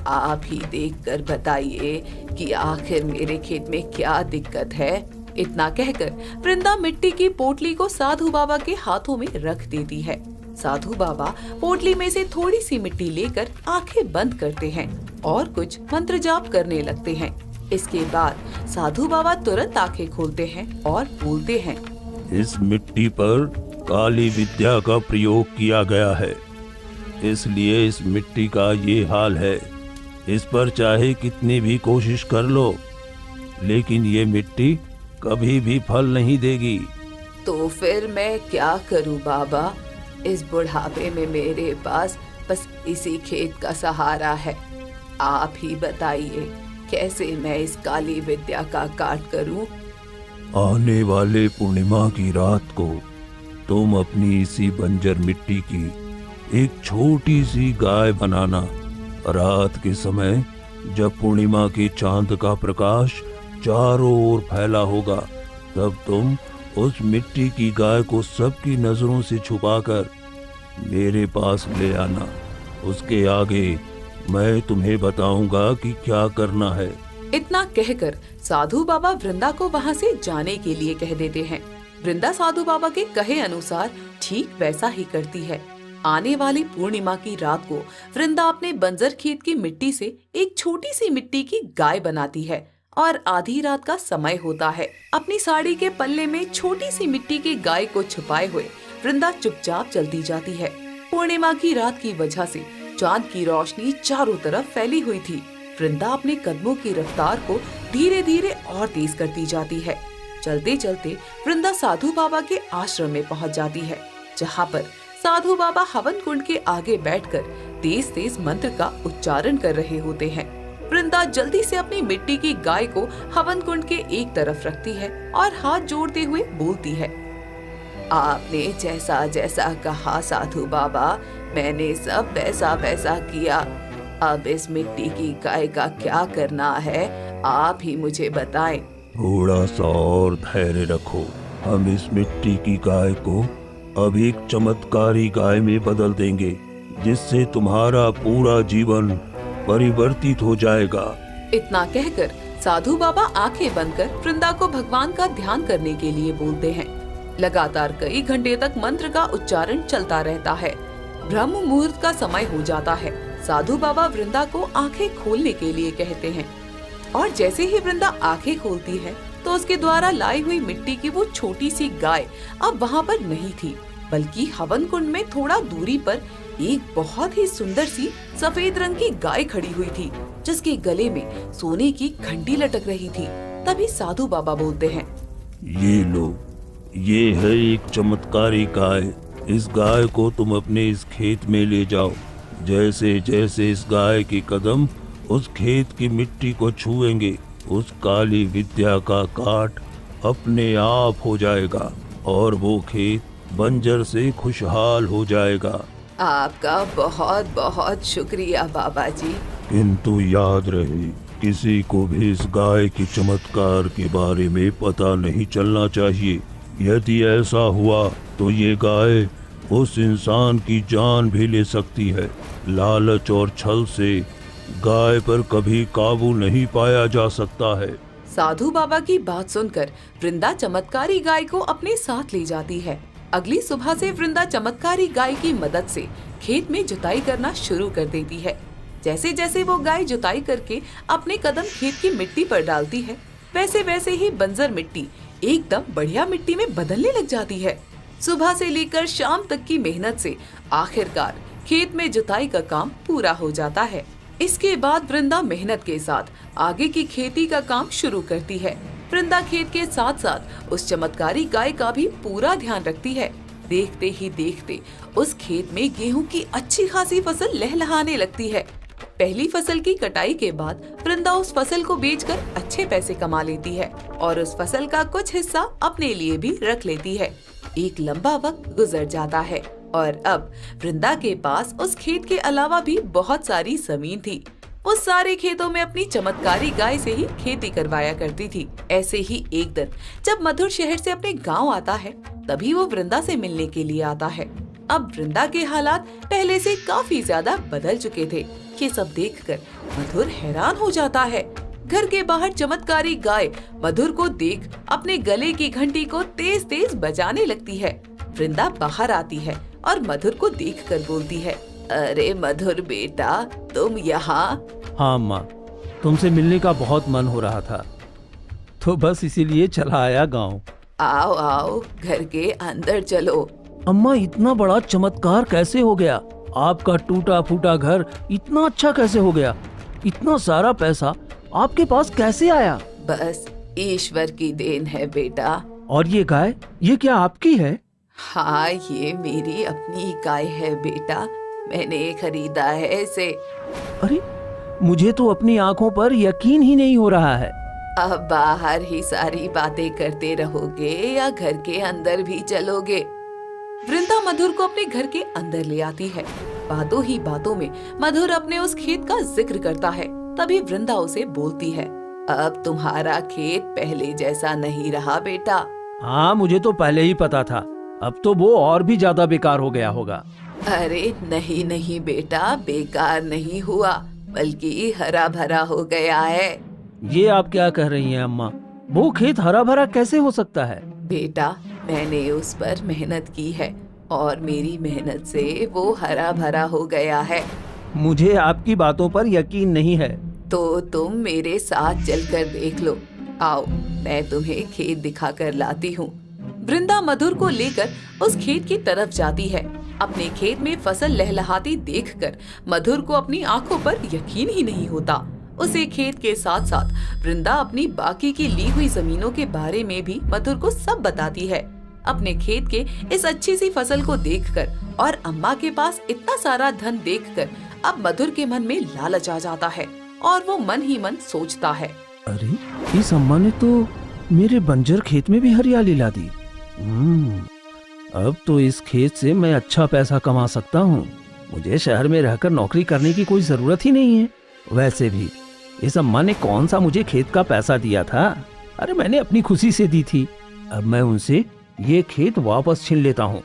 आप ही देखकर बताइए कि आखिर मेरे खेत में क्या दिक्कत है। इतना कहकर वृंदा मिट्टी की पोटली को साधु बाबा के हाथों में रख देती है। साधु बाबा पोटली में से थोड़ी सी मिट्टी लेकर आंखें बंद करते हैं और कुछ मंत्र जाप करने लगते हैं। इसके बाद साधु बाबा तुरंत आंखें खोलते हैं और बोलते हैं, इस मिट्टी पर काली विद्या का प्रयोग किया गया है, इसलिए इस मिट्टी का ये हाल है। इस पर चाहे कितनी भी कोशिश कर लो, लेकिन ये मिट्टी कभी भी फल नहीं देगी। तो फिर मैं क्या करूं बाबा? इस बुढ़ापे में मेरे पास बस इसी खेत का सहारा है। आप ही बताइए कैसे मैं इस काली विद्या का काट करूं? आने वाले पूर्णिमा की रात को तुम अपनी इसी बंजर मिट्टी की एक छोटी सी गाय बनाना। रात के समय जब पूर्णिमा के चांद का प्रकाश चारों ओर फैला होगा, तब तुम उस मिट्टी की गाय को सबकी नजरों से छुपाकर मेरे पास ले आना। उसके आगे मैं तुम्हें बताऊंगा कि क्या करना है। इतना कहकर साधु बाबा वृंदा को वहाँ से जाने के लिए कह देते हैं। वृंदा साधु बाबा के कहे अनुसार ठीक वैसा ही करती है। आने वाली पूर्णिमा की रात को वृंदा अपने बंजर खेत की मिट्टी से एक छोटी सी मिट्टी की गाय बनाती है और आधी रात का समय होता है। अपनी साड़ी के पल्ले में छोटी सी मिट्टी की गाय को छुपाए हुए वृंदा चुपचाप चलती जाती है। पूर्णिमा की रात की वजह से चांद की रोशनी चारों तरफ फैली हुई थी। वृंदा अपने कदमों की रफ्तार को धीरे धीरे और तेज करती जाती है। चलते चलते वृंदा साधु बाबा के आश्रम में पहुंच जाती है, जहां पर साधु बाबा हवन कुंड के आगे बैठकर तेज तेज मंत्र का उच्चारण कर रहे होते हैं। वृंदा जल्दी से अपनी मिट्टी की गाय को हवन कुंड के एक तरफ रखती है और हाथ जोड़ते हुए बोलती है, आपने जैसा जैसा कहा साधु बाबा, मैंने सब वैसा वैसा किया। अब इस मिट्टी की गाय का क्या करना है, आप ही मुझे बताएं। थोड़ा सा और धैर्य रखो। हम इस मिट्टी की गाय को अब एक चमत्कारी गाय में बदल देंगे, जिससे तुम्हारा पूरा जीवन परिवर्तित हो जाएगा। इतना कहकर साधु बाबा आंखें बंद कर वृंदा को भगवान का ध्यान करने के लिए बोलते हैं। लगातार कई घंटे तक मंत्र का उच्चारण चलता रहता है। ब्रह्म मुहूर्त का समय हो जाता है। साधु बाबा वृंदा को आंखें खोलने के लिए कहते हैं और जैसे ही वृंदा आंखें खोलती है तो उसके द्वारा लाई हुई मिट्टी की वो छोटी सी गाय अब वहाँ पर नहीं थी, बल्कि हवन कुंड में थोड़ा दूरी पर एक बहुत ही सुंदर सी सफेद रंग की गाय खड़ी हुई थी, जिसके गले में सोने की घंटी लटक रही थी। तभी साधु बाबा बोलते हैं, ये लो, ये है एक चमत्कारी गाय। इस गाय को तुम अपने इस खेत में ले जाओ। जैसे जैसे इस गाय के कदम उस खेत की मिट्टी को छुएंगे, उस काली विद्या का काट अपने आप हो जाएगा और वो खेत बंजर से खुशहाल हो जाएगा। आपका बहुत बहुत शुक्रिया बाबा जी। किंतु याद रहे, किसी को भी इस गाय के चमत्कार के बारे में पता नहीं चलना चाहिए। यदि ऐसा हुआ तो ये गाय उस इंसान की जान भी ले सकती है। लालच और छल से गाय पर कभी काबू नहीं पाया जा सकता है। साधु बाबा की बात सुनकर वृंदा चमत्कारी गाय को अपने साथ ले जाती है। अगली सुबह से वृंदा चमत्कारी गाय की मदद से खेत में जुताई करना शुरू कर देती है। जैसे जैसे वो गाय जुताई करके अपने कदम खेत की मिट्टी पर डालती है, वैसे वैसे ही बंजर मिट्टी एकदम बढ़िया मिट्टी में बदलने लग जाती है। सुबह से लेकर शाम तक की मेहनत से आखिरकार खेत में जुताई का काम पूरा हो जाता है। इसके बाद वृंदा मेहनत के साथ आगे की खेती का काम शुरू करती है। वृंदा खेत के साथ साथ उस चमत्कारी गाय का भी पूरा ध्यान रखती है। देखते ही देखते उस खेत में गेहूं की अच्छी खासी फसल लहलहाने लगती है। पहली फसल की कटाई के बाद वृंदा उस फसल को बेचकर अच्छे पैसे कमा लेती है और उस फसल का कुछ हिस्सा अपने लिए भी रख लेती है। एक लंबा वक्त गुजर जाता है और अब वृंदा के पास उस खेत के अलावा भी बहुत सारी जमीन थी। वो सारे खेतों में अपनी चमत्कारी गाय से ही खेती करवाया करती थी। ऐसे ही एक दिन जब मधुर शहर से अपने गांव आता है, तभी वो वृंदा से मिलने के लिए आता है। अब वृंदा के हालात पहले से काफी ज्यादा बदल चुके थे। ये सब देखकर मधुर हैरान हो जाता है। घर के बाहर चमत्कारी गाय मधुर को देख अपने गले की घंटी को तेज तेज बजाने लगती है। वृंदा बाहर आती है और मधुर को देखकर बोलती है, अरे मधुर बेटा, तुम यहाँ? हाँ अम्मा, तुमसे मिलने का बहुत मन हो रहा था, तो बस इसीलिए चला आया गांव। आओ आओ, घर के अंदर चलो। अम्मा, इतना बड़ा चमत्कार कैसे हो गया? आपका टूटा फूटा घर इतना अच्छा कैसे हो गया? इतना सारा पैसा आपके पास कैसे आया? बस ईश्वर की देन है बेटा। और ये गाय, ये क्या आपकी है? हाँ, ये मेरी अपनी गाय है बेटा, मैंने खरीदा है इसे। अरे, मुझे तो अपनी आंखों पर यकीन ही नहीं हो रहा है। अब बाहर ही सारी बातें करते रहोगे या घर के अंदर भी चलोगे? वृंदा मधुर को अपने घर के अंदर ले आती है। बातों ही बातों में मधुर अपने उस खेत का जिक्र करता है। तभी वृंदा उसे बोलती है, अब तुम्हारा खेत पहले जैसा नहीं रहा बेटा। हाँ, मुझे तो पहले ही पता था, अब तो वो और भी ज्यादा बेकार हो गया होगा। अरे नहीं नहीं बेटा, बेकार नहीं हुआ, बल्कि हरा भरा हो गया है। ये आप क्या कह रही हैं अम्मा? वो खेत हरा भरा कैसे हो सकता है? बेटा, मैंने उस पर मेहनत की है और मेरी मेहनत से वो हरा भरा हो गया है। मुझे आपकी बातों पर यकीन नहीं है। तो तुम मेरे साथ चलकर देख लो। आओ, मैं तुम्हें खेत दिखाकर लाती हूँ। वृंदा मधुर को लेकर उस खेत की तरफ जाती है। अपने खेत में फसल लहलहाती देखकर मधुर को अपनी आंखों पर यकीन ही नहीं होता। उसे खेत के साथ साथ वृंदा अपनी बाकी की ली हुई जमीनों के बारे में भी मधुर को सब बताती है। अपने खेत के इस अच्छी सी फसल को देखकर और अम्मा के पास इतना सारा धन देखकर अब मधुर के मन में लालच आ जाता है और वो मन ही मन सोचता है, अरे, इस अम्मा ने तो मेरे बंजर खेत में भी हरियाली ला दी। अब तो इस खेत से मैं अच्छा पैसा कमा सकता हूँ। मुझे शहर में रहकर नौकरी करने की कोई जरूरत ही नहीं है। वैसे भी इस अम्मा ने कौन सा मुझे खेत का पैसा दिया था? अरे, मैंने अपनी खुशी से दी थी। अब मैं उनसे ये खेत वापस छीन लेता हूँ।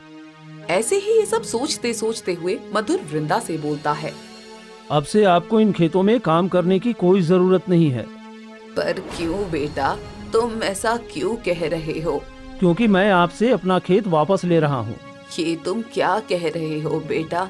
ऐसे ही ये सब सोचते सोचते हुए मधुर वृंदा से बोलता है, अब से आपको इन खेतों में काम करने की कोई जरूरत नहीं है। पर क्यों बेटा, तुम ऐसा क्यों कह रहे हो? क्योंकि मैं आपसे अपना खेत वापस ले रहा हूँ। ये तुम क्या कह रहे हो बेटा?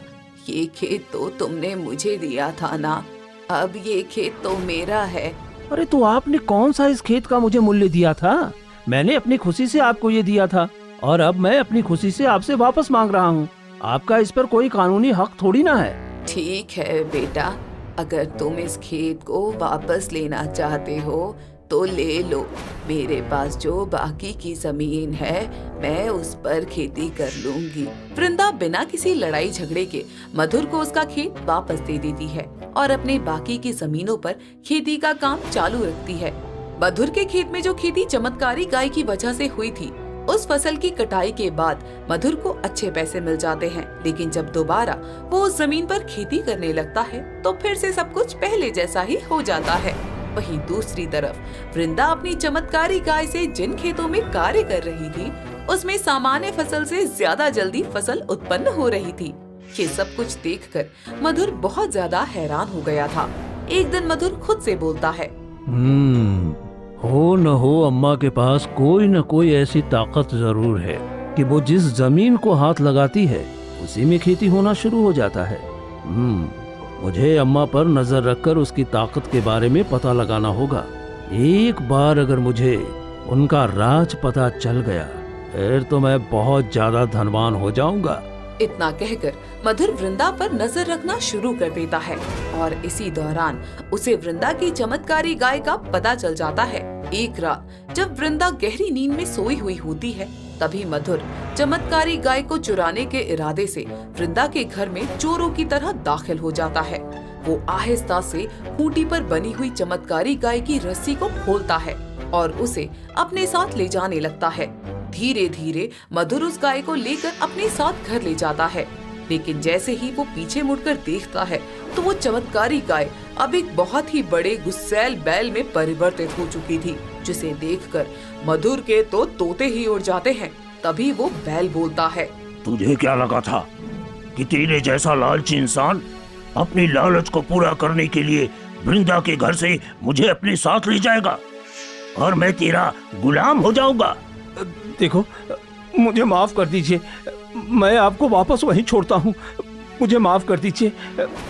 ये खेत तो तुमने मुझे दिया था ना, अब ये खेत तो मेरा है। अरे, तो आपने कौन सा इस खेत का मुझे मूल्य दिया था? मैंने अपनी खुशी से आपको ये दिया था और अब मैं अपनी खुशी से आपसे वापस मांग रहा हूँ। आपका इस पर कोई कानूनी हक थोड़ी ना है। ठीक है बेटा, अगर तुम इस खेत को वापस लेना चाहते हो तो ले लो। मेरे पास जो बाकी की जमीन है मैं उस पर खेती कर लूंगी। वृंदा बिना किसी लड़ाई झगड़े के मधुर को उसका खेत वापस दे देती है और अपने बाकी की जमीनों पर खेती का काम चालू रखती है। मधुर के खेत में जो खेती चमत्कारी गाय की वजह से हुई थी, उस फसल की कटाई के बाद मधुर को अच्छे पैसे मिल जाते हैं। लेकिन जब दोबारा वो उस जमीन पर खेती करने लगता है तो फिर से सब कुछ पहले जैसा ही हो जाता है। वहीं दूसरी तरफ वृंदा अपनी चमत्कारी गाय से जिन खेतों में कार्य कर रही थी, उसमें सामान्य फसल से ज्यादा जल्दी फसल उत्पन्न हो रही थी। ये सब कुछ देखकर मधुर बहुत ज्यादा हैरान हो गया था। एक दिन मधुर खुद से बोलता है, हो न हो अम्मा के पास कोई न कोई ऐसी ताकत जरूर है कि वो जिस जमीन को हाथ लगाती है उसी में खेती होना शुरू हो जाता है। मुझे अम्मा पर नजर रखकर उसकी ताकत के बारे में पता लगाना होगा। एक बार अगर मुझे उनका राज पता चल गया फिर तो मैं बहुत ज्यादा धनवान हो जाऊंगा। इतना कहकर मधुर वृंदा पर नजर रखना शुरू कर देता है और इसी दौरान उसे वृंदा की चमत्कारी गाय का पता चल जाता है। एक रात जब वृंदा गहरी नींद में सोई हुई होती है, तभी मधुर चमत्कारी गाय को चुराने के इरादे से वृंदा के घर में चोरों की तरह दाखिल हो जाता है। वो आहिस्ता से खूंटी पर बनी हुई चमत्कारी गाय की रस्सी को खोलता है और उसे अपने साथ ले जाने लगता है। धीरे धीरे मधुर उस गाय को लेकर अपने साथ घर ले जाता है, लेकिन जैसे ही वो पीछे मुड़कर देखता है तो वो चमत्कारी गाय अब एक बहुत ही बड़े गुस्सैल बैल में परिवर्तित हो चुकी थी, जिसे देखकर मधुर के तो तोते ही उड़ जाते हैं। तभी वो बैल बोलता है, तुझे क्या लगा था कि तेरे जैसा लालची इंसान अपनी लालच को पूरा करने के लिए वृंदा के घर से मुझे अपने साथ ले जाएगा और मैं तेरा गुलाम हो जाऊंगा। देखो, मुझे माफ कर दीजिए, मैं आपको वापस वहीं छोड़ता हूँ। मुझे माफ कर दीजिए,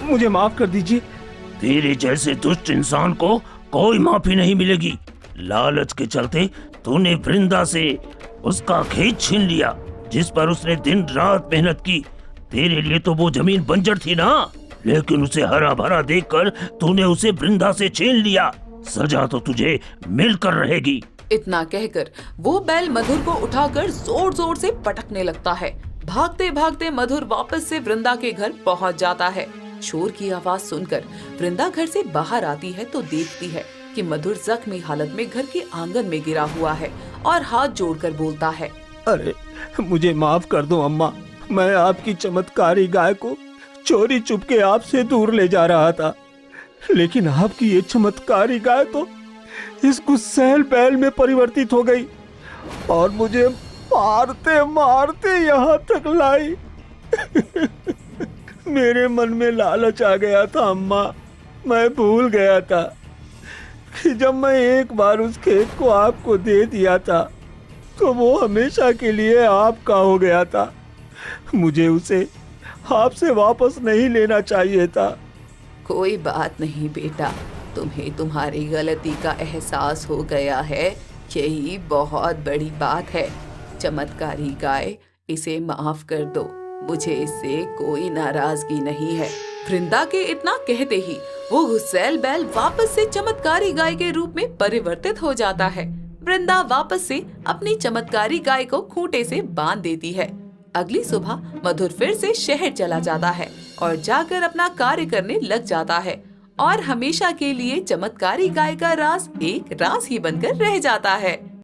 मुझे माफ कर दीजिए। तेरे जैसे दुष्ट इंसान को कोई माफी नहीं मिलेगी। लालच के चलते तूने वृंदा से उसका खेत छीन लिया जिस पर उसने दिन रात मेहनत की। तेरे लिए तो वो जमीन बंजर थी ना, लेकिन उसे हरा भरा देखकर तूने उसे वृंदा से छीन लिया। सजा तो तुझे मिलकर रहेगी। इतना कहकर वो बैल मधुर को उठाकर जोर जोर से पटकने लगता है। भागते भागते मधुर वापस से वृंदा के घर पहुंच जाता है। शोर की आवाज सुनकर वृंदा घर से बाहर आती है तो देखती है कि मधुर जख्मी हालत में घर के आंगन में गिरा हुआ है और हाथ जोड़कर बोलता है, अरे मुझे माफ कर दो अम्मा, मैं आपकी चमत्कारी गाय को चोरी चुपके आपसे दूर ले जा रहा था, लेकिन आपकी ये चमत्कारी गाय तो इस गुस्सैल बैल में परिवर्तित हो गई और मुझे मारते मारते यहाँ तक लाई। मेरे मन में लालच आ गया था अम्मा, मैं भूल गया था कि जब मैं एक बार उस खेत को आपको दे दिया था तो वो हमेशा के लिए आपका हो गया था। मुझे उसे आपसे वापस नहीं लेना चाहिए था। कोई बात नहीं बेटा, तुम्हें तुम्हारी गलती का एहसास हो गया है, यही बहुत बड़ी बात है। चमत्कारी गाय, इसे माफ कर दो, मुझे इससे कोई नाराजगी नहीं है। वृंदा के इतना कहते ही वो गुस्सैल बैल वापस से चमत्कारी गाय के रूप में परिवर्तित हो जाता है। वृंदा वापस से अपनी चमत्कारी गाय को खूंटे से बांध देती है। अगली सुबह मधुर फिर से शहर चला जाता है और जाकर अपना कार्य करने लग जाता है और हमेशा के लिए चमत्कारी गाय का राज एक राज ही बनकर रह जाता है।